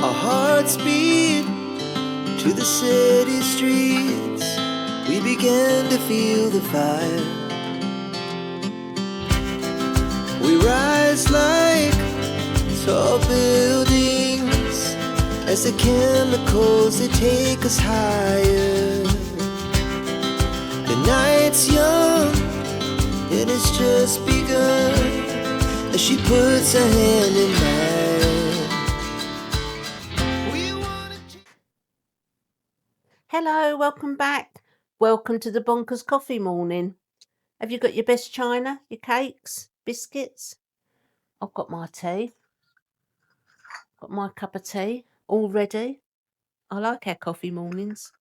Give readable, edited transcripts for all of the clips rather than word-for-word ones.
Our hearts beat to the city streets. We began to feel the fire. We rise like tall buildings as the chemicals, they take us higher. The night's young, it has just begun as she puts her hand in mine. Hello, welcome back. Welcome to the Bonkers Coffee Morning. Have you got your best china, your cakes, biscuits? I've got my tea. Got my cup of tea all ready. I like our coffee mornings.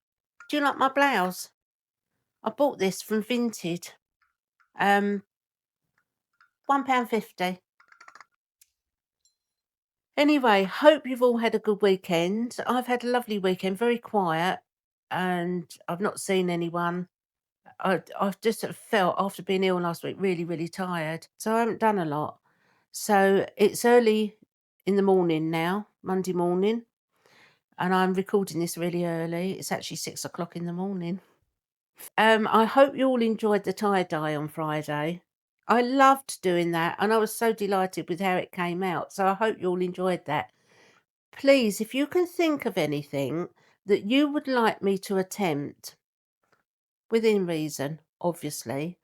Do you like my blouse? I bought this from Vinted. £1.50. Anyway, hope you've all had a good weekend. I've had a lovely weekend, very quiet, and I've not seen anyone. I've just sort of felt, after being ill last week, really, really tired. So I haven't done a lot. So it's early in the morning now, Monday morning, and I'm recording this really early. It's actually 6 o'clock in the morning. I hope you all enjoyed the tie-dye on Friday. I loved doing that, and I was so delighted with how it came out. So I hope you all enjoyed that. Please, if you can think of anything that you would like me to attempt, within reason, obviously,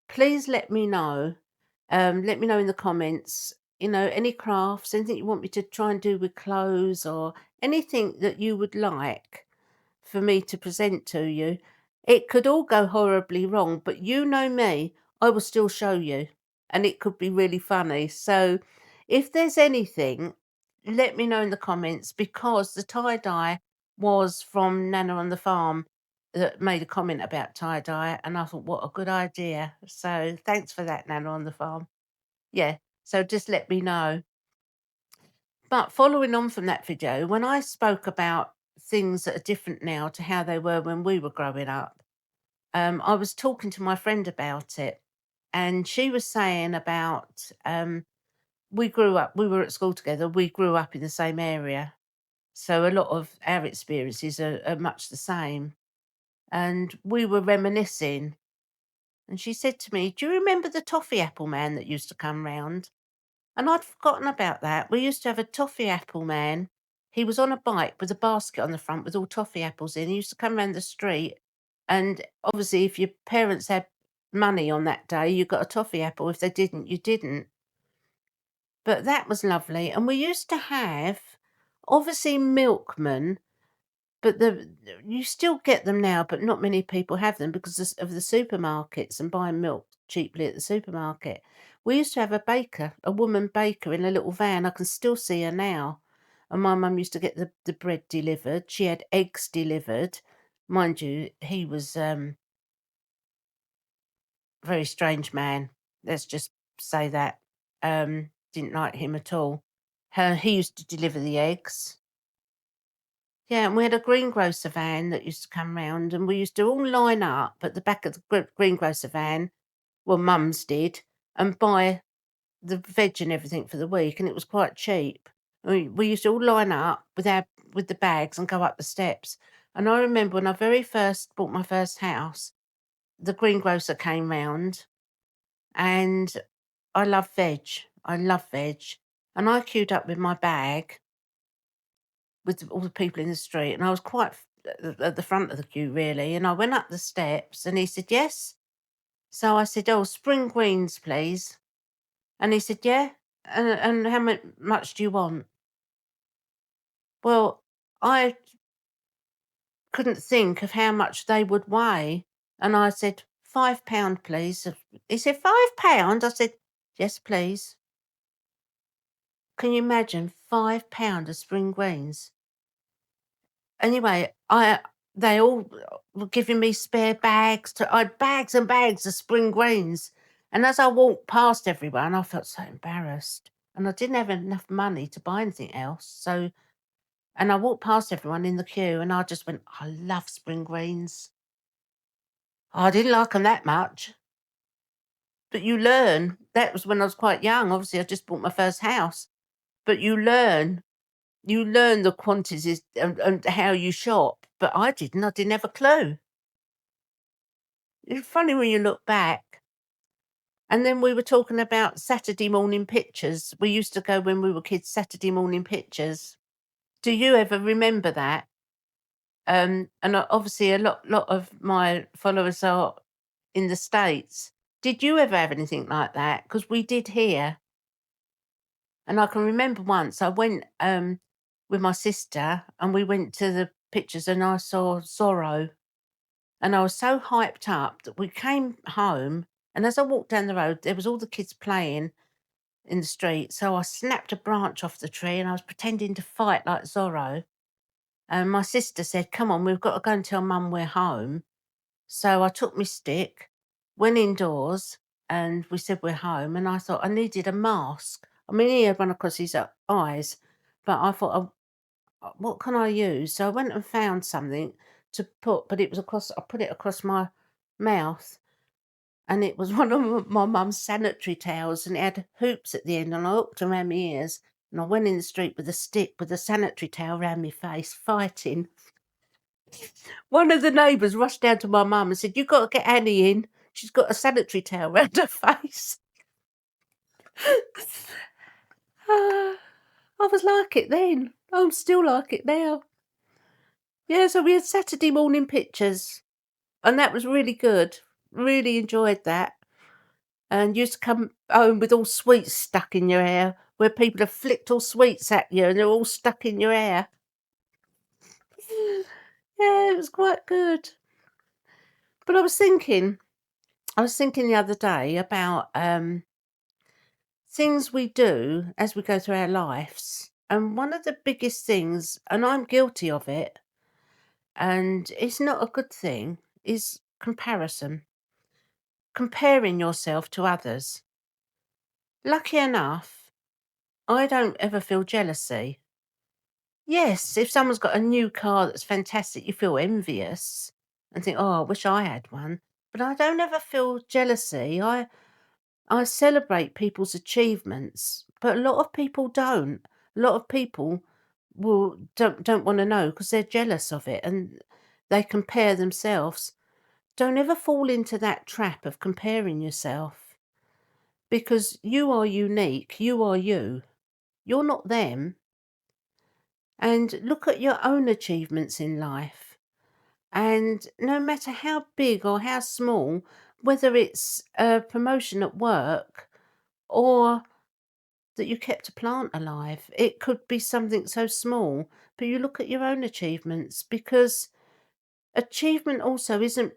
please let me know. Let me know in the comments, any crafts, anything you want me to try and do with clothes, or anything that you would like for me to present to you. It could all go horribly wrong, but you know me, I will still show you, and it could be really funny. So if there's anything, let me know in the comments, because the tie-dye was from Nana on the farm that made a comment about tie-dye, and I thought, what a good idea. So thanks for that, Nana on the farm. Yeah, so just let me know. But following on from that video, when I spoke about things that are different now to how they were when we were growing up, I was talking to my friend about it, and she was saying about, we were at school together, we grew up in the same area. So a lot of our experiences are much the same. And we were reminiscing, and she said to me, "Do you remember the toffee apple man that used to come round?" And I'd forgotten about that. We used to have a toffee apple man. He was on a bike with a basket on the front with all toffee apples in. He used to come round the street, and obviously, if your parents had money on that day, you got a toffee apple. If they didn't, you didn't. But that was lovely. And we used to have, obviously, milkmen. But you still get them now, but not many people have them because of the supermarkets and buying milk cheaply at the supermarket. We used to have a baker, a woman baker in a little van. I can still see her now. And my mum used to get the bread delivered. She had eggs delivered. Mind you, he was very strange man. Let's just say that. Didn't like him at all. He used to deliver the eggs. Yeah, and we had a greengrocer van that used to come round, and we used to all line up at the back of the greengrocer van, well, mums did, and buy the veg and everything for the week, and it was quite cheap. We used to all line up with the bags and go up the steps. And I remember when I very first bought my first house, the greengrocer came round, and I love veg. I love veg. And I queued up with my bag with all the people in the street, and I was quite at the front of the queue, really. And I went up the steps, and he said, "Yes." So I said, "Oh, spring greens, please." And he said, "Yeah." And how much do you want? Well, I couldn't think of how much they would weigh, and I said, £5, please. He said, £5? I said, "Yes, please." Can you imagine £5 of spring greens? Anyway, they all were giving me spare bags. I had bags and bags of spring greens. And as I walked past everyone, I felt so embarrassed. And I didn't have enough money to buy anything else. And I walked past everyone in the queue, and I just went, I love spring greens. I didn't like them that much. But you learn. That was when I was quite young. Obviously, I just bought my first house. But you learn. You learn the quantities and how you shop, but I didn't. I didn't have a clue. It's funny when you look back. And then we were talking about Saturday morning pictures. We used to go when we were kids, Saturday morning pictures. Do you ever remember that? And obviously a lot of my followers are in the States. Did you ever have anything like that? Because we did here. And I can remember once I went with my sister and we went to the pictures and I saw Zorro. And I was so hyped up that we came home. And as I walked down the road, there was all the kids playing in the street. So I snapped a branch off the tree and I was pretending to fight like Zorro. And my sister said, "Come on, we've got to go and tell mum we're home." So I took my stick, went indoors, and we said we're home. And I thought I needed a mask. I mean, he had one across his eyes, but I thought, what can I use? So I went and found something to put, but it was across, I put it across my mouth. And it was one of my mum's sanitary towels, and it had hoops at the end, and I hooked them around my ears, and I went in the street with a stick with a sanitary towel round my face, fighting. One of the neighbours rushed down to my mum and said, "You've got to get Annie in. She's got a sanitary towel round her face." Ah, I was like it then. I'm still like it now. Yeah, so we had Saturday morning pictures, and that was really good. Really enjoyed that. And you used to come home with all sweets stuck in your hair, where people have flicked all sweets at you and they're all stuck in your hair. Yeah, it was quite good. But I was thinking the other day about things we do as we go through our lives. And one of the biggest things, and I'm guilty of it, and it's not a good thing, is comparison. Comparing yourself to others. Lucky enough, I don't ever feel jealousy. Yes, if someone's got a new car that's fantastic, you feel envious and think, "Oh, I wish I had one." But I don't ever feel jealousy. I celebrate people's achievements, but a lot of people don't. A lot of people will don't want to know because they're jealous of it and they compare themselves. Don't ever fall into that trap of comparing yourself because you are unique. You are you. You're not them. And look at your own achievements in life. And no matter how big or how small, whether it's a promotion at work or that you kept a plant alive, it could be something so small. But you look at your own achievements because achievement also isn't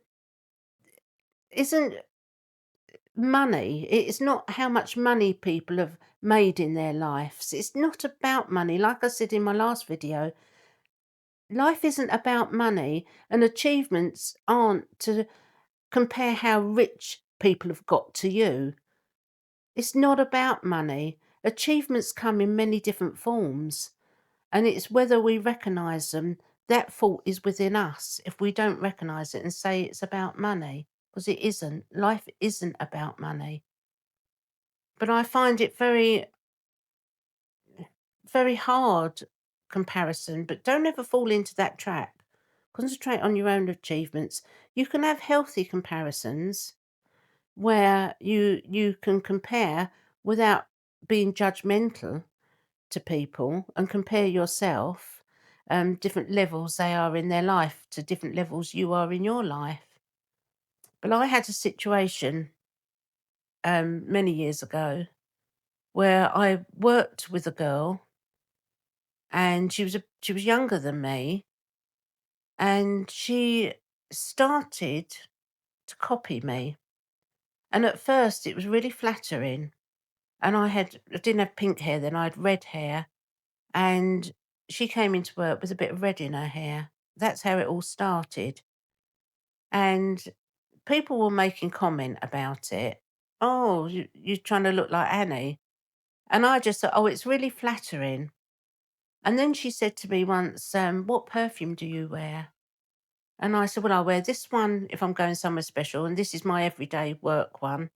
money. It's not how much money people have made in their lives. It's not about money. Like I said in my last video, life isn't about money, and achievements aren't to compare how rich people have got to you. It's not about money. Achievements come in many different forms, and it's whether we recognize them. That fault is within us if we don't recognize it and say it's about money, because it isn't. Life isn't about money. But I find it very, very hard comparison, but don't ever fall into that trap. Concentrate on your own achievements. You can have healthy comparisons where you can compare without being judgmental to people and compare yourself, different levels they are in their life to different levels you are in your life. But I had a situation many years ago where I worked with a girl and she was younger than me and she started to copy me. And at first it was really flattering. And I didn't have pink hair then, I had red hair, and she came into work with a bit of red in her hair. That's how it all started. And people were making comment about it. "Oh, you're trying to look like Annie." And I just thought, "Oh, it's really flattering." And then she said to me once, "What perfume do you wear?" And I said, "Well, I wear this one if I'm going somewhere special, and this is my everyday work one."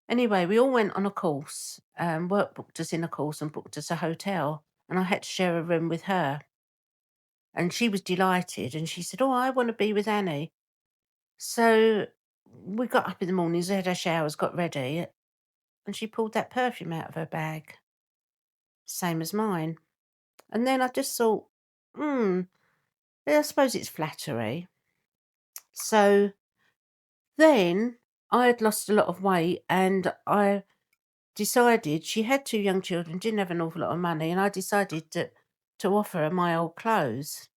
Anyway, we all went on a course. Work booked us in a course and booked us a hotel. and I had to share a room with her. And she was delighted, and she said, "Oh, I want to be with Annie." So we got up in the mornings, had our showers, got ready, and she pulled that perfume out of her bag, same as mine. And then I just thought, hmm, yeah, I suppose it's flattery. So then I had lost a lot of weight, and I decided she had two young children, didn't have an awful lot of money, and I decided to offer her my old clothes.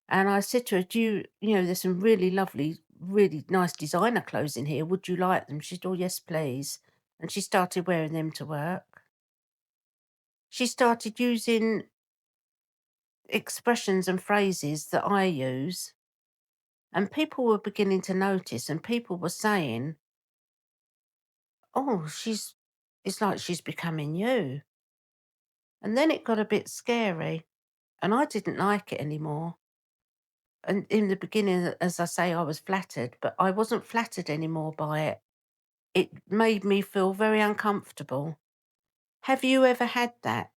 And I said to her, there's some really lovely, really nice designer clothes in here. Would you like them? She said, "Oh, yes, please." And she started wearing them to work. She started using expressions and phrases that I use, and people were beginning to notice, and people were saying, "Oh, it's like she's becoming you." And then it got a bit scary, and I didn't like it anymore. And in the beginning, as I say, I was flattered, but I wasn't flattered anymore by it. It made me feel very uncomfortable. Have you ever had that?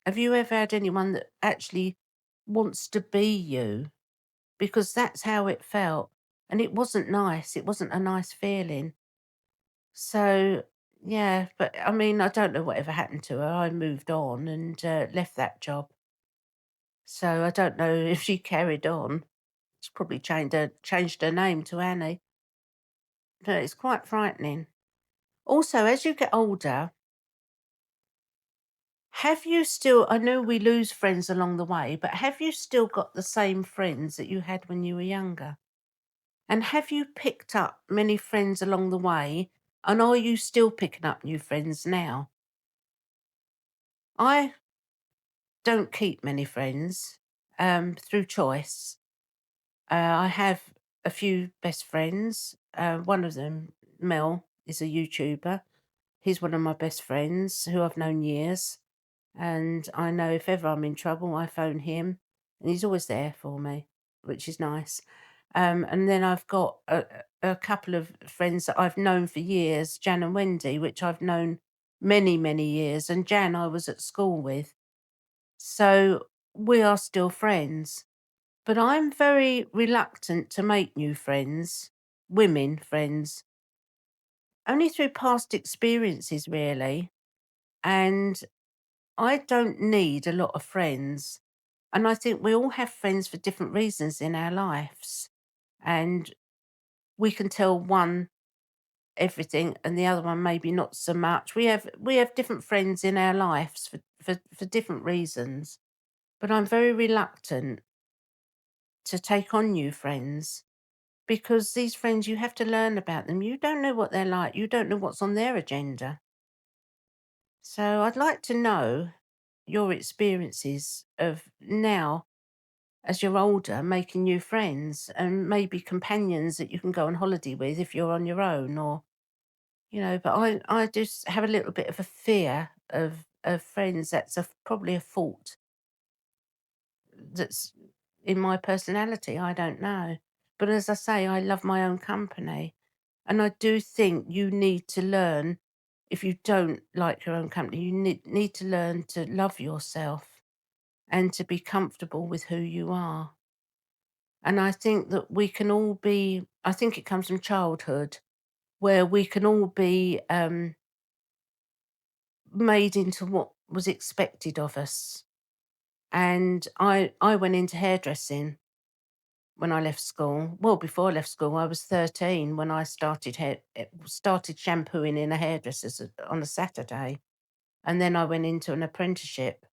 Have you ever had anyone that actually wants to be you? Because that's how it felt. And it wasn't nice. It wasn't a nice feeling. So, yeah, but I mean, I don't know whatever happened to her. I moved on and left that job. So I don't know if she carried on. She probably changed her name to Annie. But it's quite frightening. Also, as you get older, have you still, I know we lose friends along the way, but have you still got the same friends that you had when you were younger? And have you picked up many friends along the way? And are you still picking up new friends now? I don't keep many friends through choice. I have a few best friends. One of them, Mel, is a YouTuber. He's one of my best friends who I've known years. And I know if ever I'm in trouble, I phone him, and he's always there for me, which is nice. And then I've got a couple of friends that I've known for years, Jan and Wendy, which I've known many, many years. And Jan, I was at school with. So we are still friends. But I'm very reluctant to make new friends, women friends, only through past experiences, really. And I don't need a lot of friends. And I think we all have friends for different reasons in our lives. And we can tell one everything and the other one maybe not so much. We have different friends in our lives for different reasons. But I'm very reluctant to take on new friends because these friends you have to learn about them. You don't know what they're like. You don't know what's on their agenda. So I'd like to know your experiences of now as you're older, making new friends and maybe companions that you can go on holiday with if you're on your own or, but I just have a little bit of a fear of friends. That's probably a fault that's in my personality. I don't know. But as I say, I love my own company. And I do think you need to learn, if you don't like your own company, you need to learn to love yourself and to be comfortable with who you are. And I think that we can all be, I think it comes from childhood, where we can all be made into what was expected of us. And I went into hairdressing when I left school. Well, before I left school, I was 13 when I started shampooing in a hairdresser's on a Saturday. And then I went into an apprenticeship.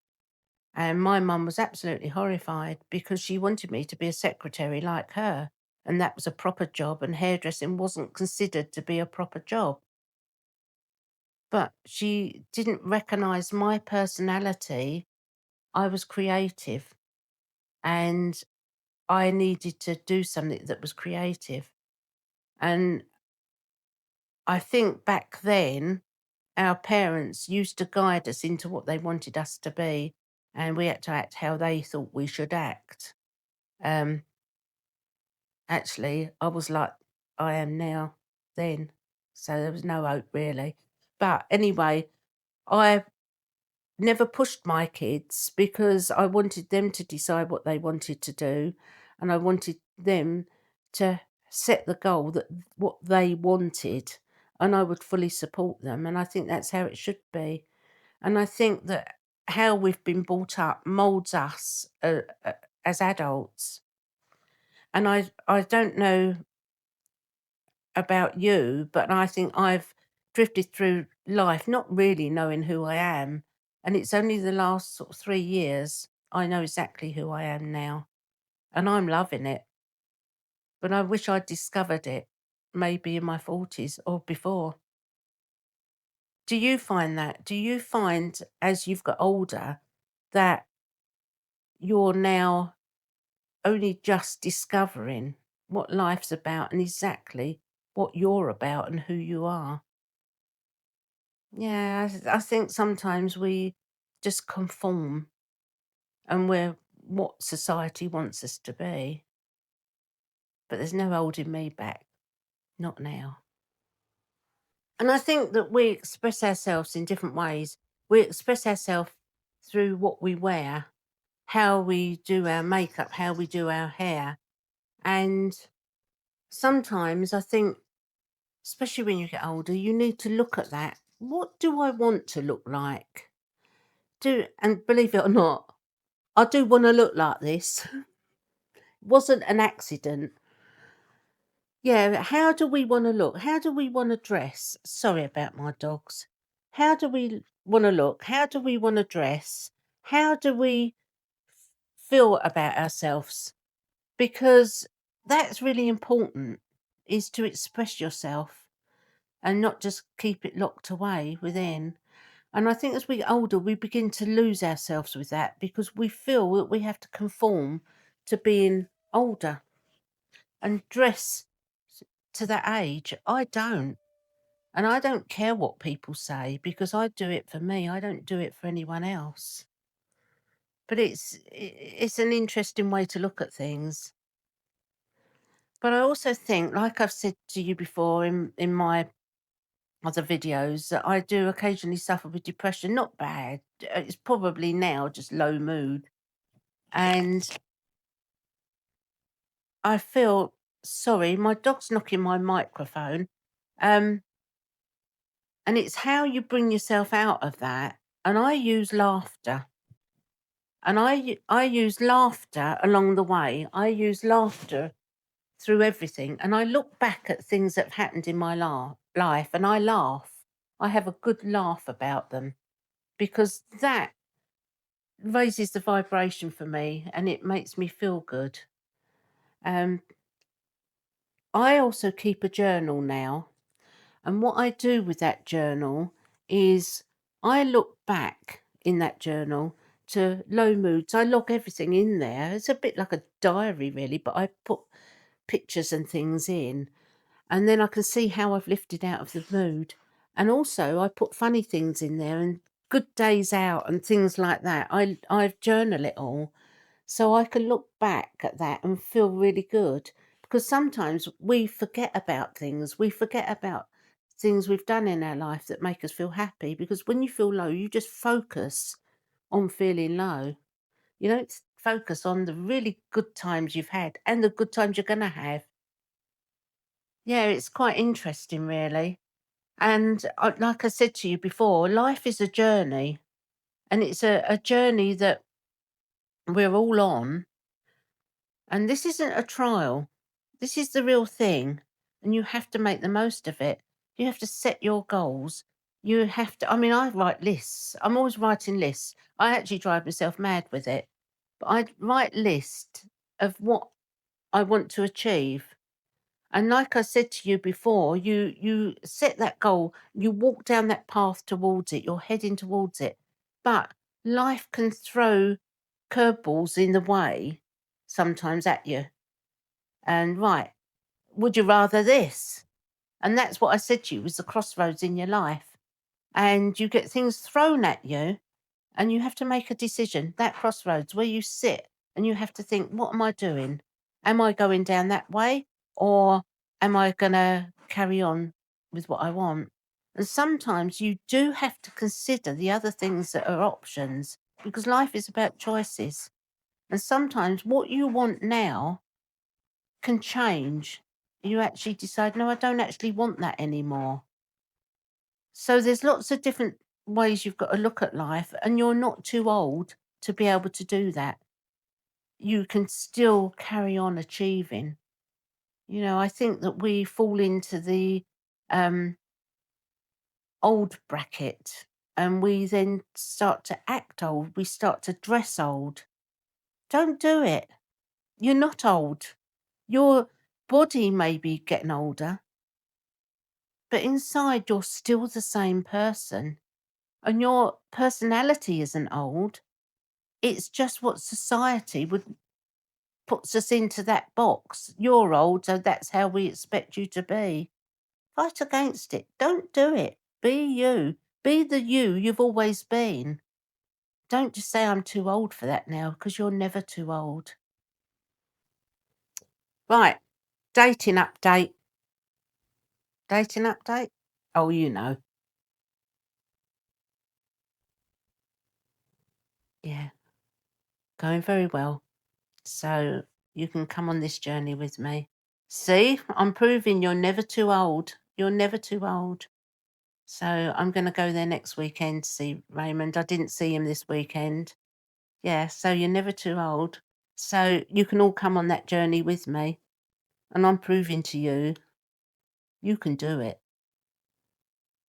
And my mum was absolutely horrified because she wanted me to be a secretary like her. And that was a proper job, and hairdressing wasn't considered to be a proper job. But she didn't recognize my personality. I was creative and I needed to do something that was creative. And I think back then, our parents used to guide us into what they wanted us to be, and we had to act how they thought we should act. Um, Actually, I was like I am now then, so there was no hope really. But anyway, I never pushed my kids because I wanted them to decide what they wanted to do, and I wanted them to set the goal that what they wanted, and I would fully support them, and I think that's how it should be. And I think that how we've been brought up molds us as adults. And I don't know about you, but I think I've drifted through life not really knowing who I am. And it's only the last sort of 3 years I know exactly who I am now. And I'm loving it. But I wish I'd discovered it maybe in my 40s or before. Do you find that? Do you find as you've got older that you're now only just discovering what life's about and exactly what you're about and who you are? Yeah, I think sometimes we just conform and we're what society wants us to be, but there's no holding me back, not now. And I think that we express ourselves in different ways. We express ourselves through what we wear, how we do our makeup, how we do our hair. And sometimes I think, especially when you get older, you need to look at that. What do I want to look like? And believe it or not, I do wanna look like this. Wasn't an accident. Yeah, how do we wanna look? How do we wanna dress? Sorry about my dogs. How do we wanna look? How do we wanna dress? How do we feel about ourselves? Because that's really important, is to express yourself and not just keep it locked away within. And I think as we get older, we begin to lose ourselves with that because we feel that we have to conform to being older and dress to that age. I don't. And I don't care what people say because I do it for me. I don't do it for anyone else. But it's an interesting way to look at things. But I also think, like I've said to you before in my other videos, that I do occasionally suffer with depression. Not bad. It's probably now just low mood. And I feel sorry, my dog's knocking my microphone. Um, and it's how you bring yourself out of that. And I use laughter. And I use laughter along the way. I use laughter through everything. And I look back at things that have happened in my life and I laugh. I have a good laugh about them because that raises the vibration for me and it makes me feel good. Um, I also keep a journal now. And what I do with that journal is I look back in that journal to low moods. I log everything in there. It's a bit like a diary, really, but I put pictures and things in, and then I can see how I've lifted out of the mood. And also, I put funny things in there and good days out and things like that. I journal it all so I can look back at that and feel really good. Because sometimes we forget about things. We forget about things we've done in our life that make us feel happy. Because when you feel low, you just focus on feeling low. You don't focus on the really good times you've had and the good times you're going to have. Yeah, it's quite interesting, really. And like I said to you before, life is a journey, and it's a journey that we're all on. And this isn't a trial. This is the real thing. And you have to make the most of it. You have to set your goals. You have to, I mean, I write lists. I'm always writing lists. I actually drive myself mad with it. But I write lists of what I want to achieve. And like I said to you before, you set that goal, you walk down that path towards it, you're heading towards it. But life can throw curveballs in the way sometimes at you. And right, would you rather this? And that's what I said to you was the crossroads in your life. And you get things thrown at you and you have to make a decision. That crossroads where you sit and you have to think, what am I doing? Am I going down that way or am I going to carry on with what I want? And sometimes you do have to consider the other things that are options because life is about choices. And sometimes what you want now can change. You actually decide, no, I don't actually want that anymore. So there's lots of different ways you've got to look at life, and you're not too old to be able to do that. You can still carry on achieving. I think that we fall into the um, old bracket and we then start to act old. We start to dress old. Don't do it. You're not old. Your body may be getting older, but inside you're still the same person. And your personality isn't old. It's just what society would puts us into that box. You're old, so that's how we expect you to be. Fight against it. Don't do it. Be you. Be the you've always been. Don't just say I'm too old for that now, because you're never too old. Right. Dating update. Dating update? Oh, you know. Yeah. Going very well. So you can come on this journey with me. See, I'm proving you're never too old. You're never too old. So I'm going to go there next weekend to see Raymond. I didn't see him this weekend. Yeah, so you're never too old. So you can all come on that journey with me. And I'm proving to you, you can do it.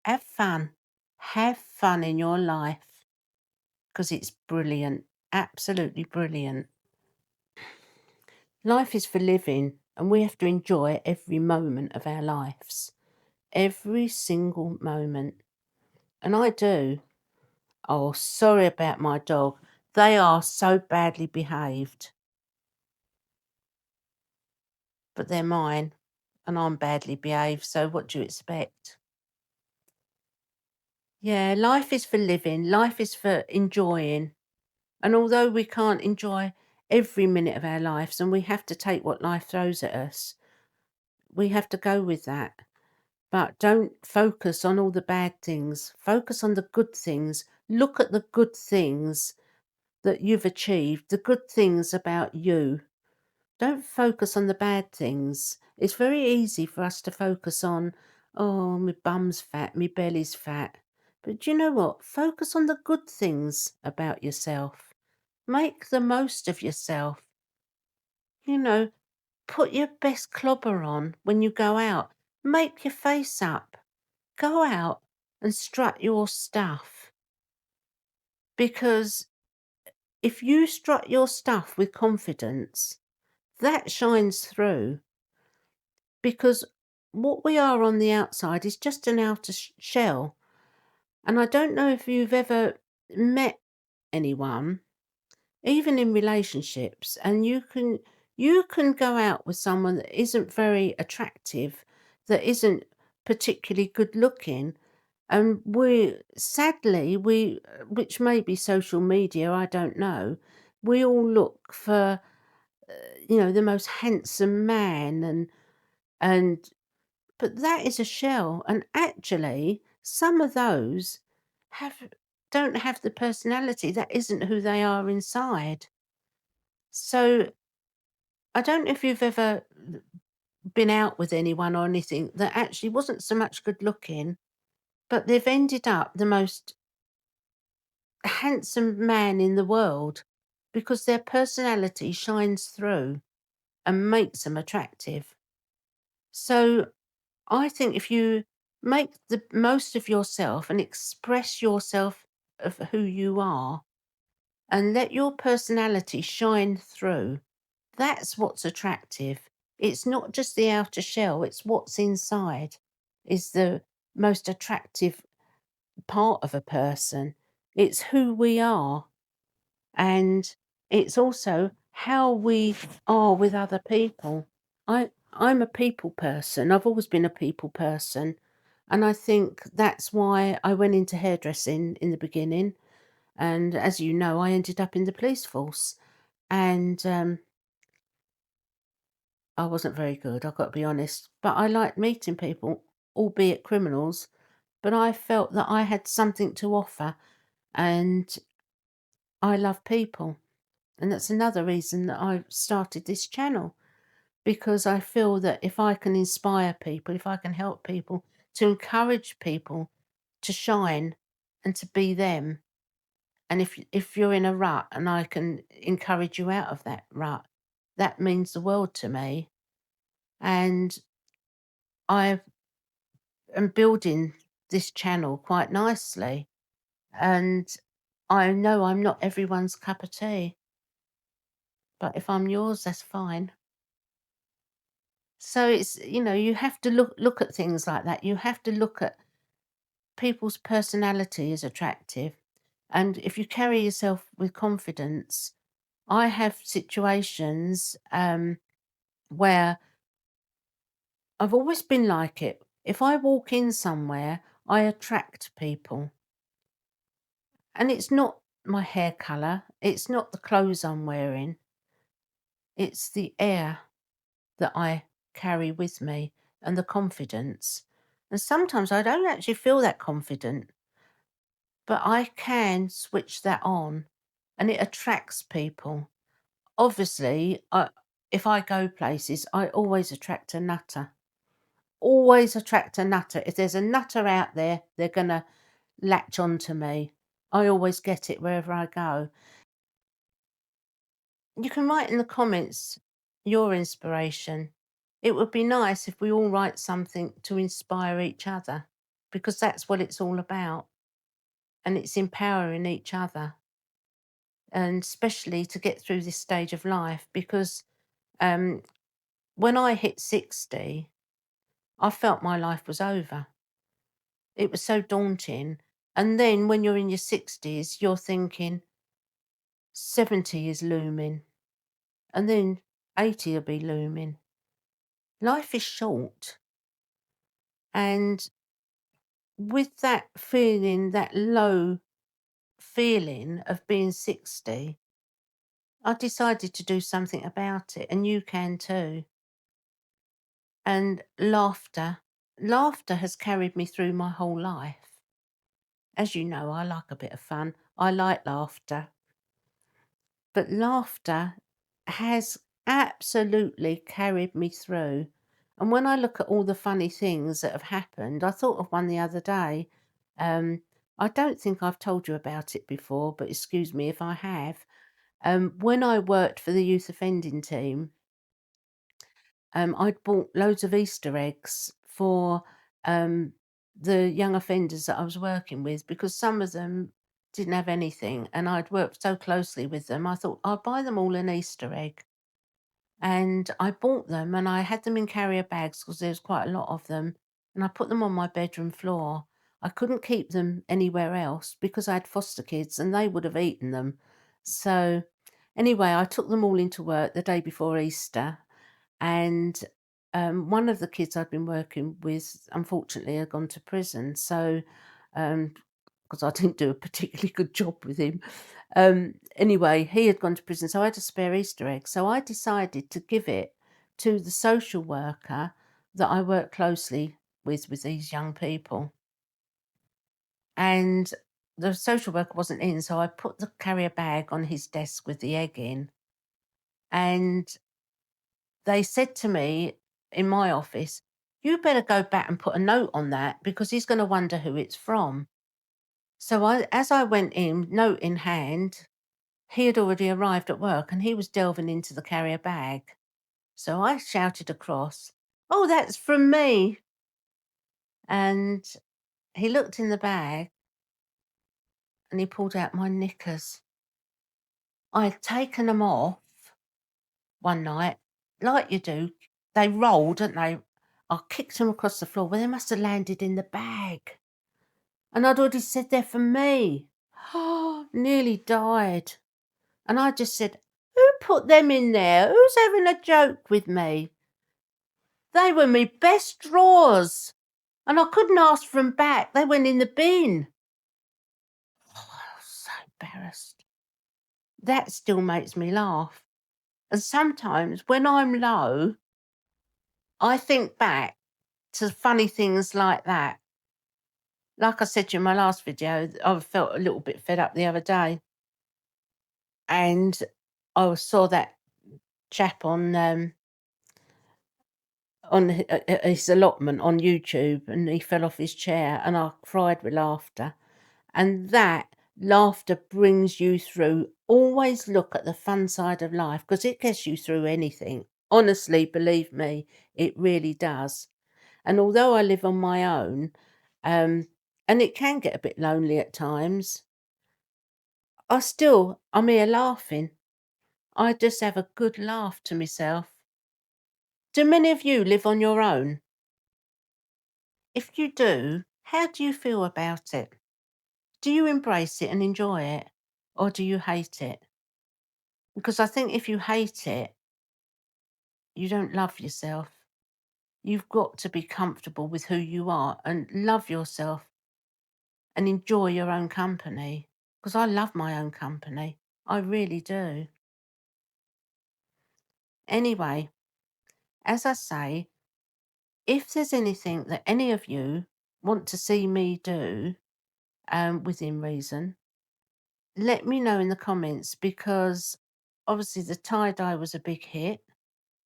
Have fun. Have fun in your life because it's brilliant. Absolutely brilliant. Life is for living, and we have to enjoy every moment of our lives. Every single moment. And I do. Oh, sorry about my dog. They are so badly behaved, but they're mine, and I'm badly behaved, so what do you expect? Yeah, life is for living, life is for enjoying. And although we can't enjoy every minute of our lives and we have to take what life throws at us, we have to go with that. But don't focus on all the bad things. Focus on the good things. Look at the good things that you've achieved, the good things about you. Don't focus on the bad things. It's very easy for us to focus on, oh, my bum's fat, my belly's fat. But do you know what? Focus on the good things about yourself. Make the most of yourself. You know, put your best clobber on when you go out. Make your face up. Go out and strut your stuff. Because if you strut your stuff with confidence, that shines through. Because what we are on the outside is just an outer shell. And I don't know if you've ever met anyone, even in relationships, and you can go out with someone that isn't very attractive, that isn't particularly good looking, and we sadly we which may be social media, I don't know, we all look for the most handsome man, and but that is a shell, and actually some of those have don't have the personality. That isn't who they are inside. So I don't know if you've ever been out with anyone or anything that actually wasn't so much good looking, but they've ended up the most handsome man in the world because their personality shines through and makes them attractive. So I think if you make the most of yourself and express yourself of who you are and let your personality shine through, that's what's attractive. It's not just the outer shell, it's what's inside is the most attractive part of a person. It's who we are, and it's also how we are with other people. I'm a people person. I've always been a people person, and I think that's why I went into hairdressing in the beginning. And as you know, I ended up in the police force, and I wasn't very good. I've got to be honest, but I liked meeting people, albeit criminals. but I felt that I had something to offer, and I love people. And that's another reason that I started this channel, because I feel that if I can inspire people, if I can help people, to encourage people to shine and to be them, and if you're in a rut and I can encourage you out of that rut, that means the world to me. And I am building this channel quite nicely. And I know I'm not everyone's cup of tea, but if I'm yours, that's fine. So it's, you have to look at things like that. You have to look at people's personality is attractive. And if you carry yourself with confidence, I have situations where I've always been like it. If I walk in somewhere, I attract people. And it's not my hair colour, it's not the clothes I'm wearing, it's the air that I carry with me and the confidence. And sometimes I don't actually feel that confident, but I can switch that on and it attracts people. Obviously, if I go places, I always attract a nutter. Always attract a nutter. If there's a nutter out there, they're going to latch on to me. I always get it wherever I go. You can write in the comments your inspiration. It would be nice if we all write something to inspire each other, because that's what it's all about. And it's empowering each other, and especially to get through this stage of life. Because um, when I hit 60, I felt my life was over. It was so daunting. And then when you're in your 60s, you're thinking 70 is looming, and then 80 will be looming. Life is short. And with that feeling, that low feeling of being 60, I decided to do something about it, and you can too. And laughter has carried me through my whole life. As you know, I like a bit of fun. I like laughter. But laughter has absolutely carried me through. And when I look at all the funny things that have happened, I thought of one the other day. Um, I don't think I've told you about it before, but excuse me if I have. When I worked for the youth offending team, I'd bought loads of Easter eggs for um, the young offenders that I was working with, because some of them didn't have anything, and I'd worked so closely with them. I thought I'll buy them all an Easter egg, and I bought them and I had them in carrier bags because there was quite a lot of them, and I put them on my bedroom floor. I couldn't keep them anywhere else because I had foster kids and they would have eaten them. So anyway, I took them all into work the day before Easter, and one of the kids I'd been working with, unfortunately, had gone to prison. So, because I didn't do a particularly good job with him. Anyway, he had gone to prison, so I had a spare Easter egg. So I decided to give it to the social worker that I work closely with these young people. And the social worker wasn't in, so I put the carrier bag on his desk with the egg in. And they said to me in my office, "You better go back and put a note on that because he's going to wonder who it's from." So as I went in, note in hand, he had already arrived at work and he was delving into the carrier bag. So I shouted across, "Oh, that's from me." And he looked in the bag and he pulled out my knickers. I'd taken them off one night, like you do. They rolled, didn't they? I kicked them across the floor. Well, they must have landed in the bag. And I'd already said they're for me. Nearly died. And I just said, "Who put them in there? Who's having a joke with me? They were my best drawers. And I couldn't ask for 'em back. They went in the bin." I was so embarrassed. That still makes me laugh. And sometimes when I'm low, I think back to funny things like that. like I said to you in my last video, I felt a little bit fed up the other day, and I saw that chap on his allotment on YouTube, and he fell off his chair, and I cried with laughter. And that laughter brings you through. Always look at the fun side of life because it gets you through anything. Honestly, believe me, it really does. And although I live on my own, um, and it can get a bit lonely at times, I'm here laughing. I just have a good laugh to myself. Do many of you live on your own? If you do, how do you feel about it? Do you embrace it and enjoy it, or do you hate it? Because I think if you hate it, you don't love yourself. You've got to be comfortable with who you are and love yourself and enjoy your own company. Because I love my own company. I really do. Anyway, as I say, if there's anything that any of you want to see me do, within reason, let me know in the comments because obviously the tie-dye was a big hit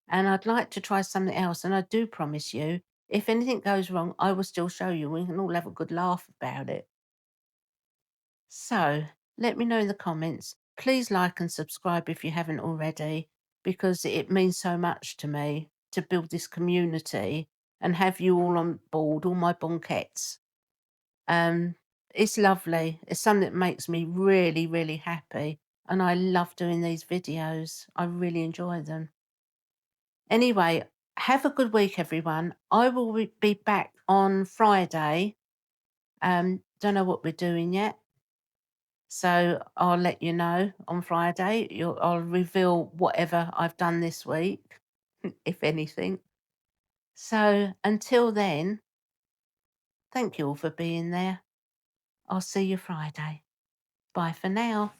and I'd like to try something else. And I do promise you, if anything goes wrong, I will still show you. We can all have a good laugh about it. So let me know in the comments. Please like and subscribe if you haven't already, because it means so much to me to build this community and have you all on board, all my Bonketts. Um, it's lovely. It's something that makes me really, really happy. And I love doing these videos. I really enjoy them. Anyway, have a good week, everyone. I will be back on Friday. Don't know what we're doing yet. So I'll let you know on Friday. I'll reveal whatever I've done this week, if anything. So until then, thank you all for being there. I'll see you Friday. Bye for now.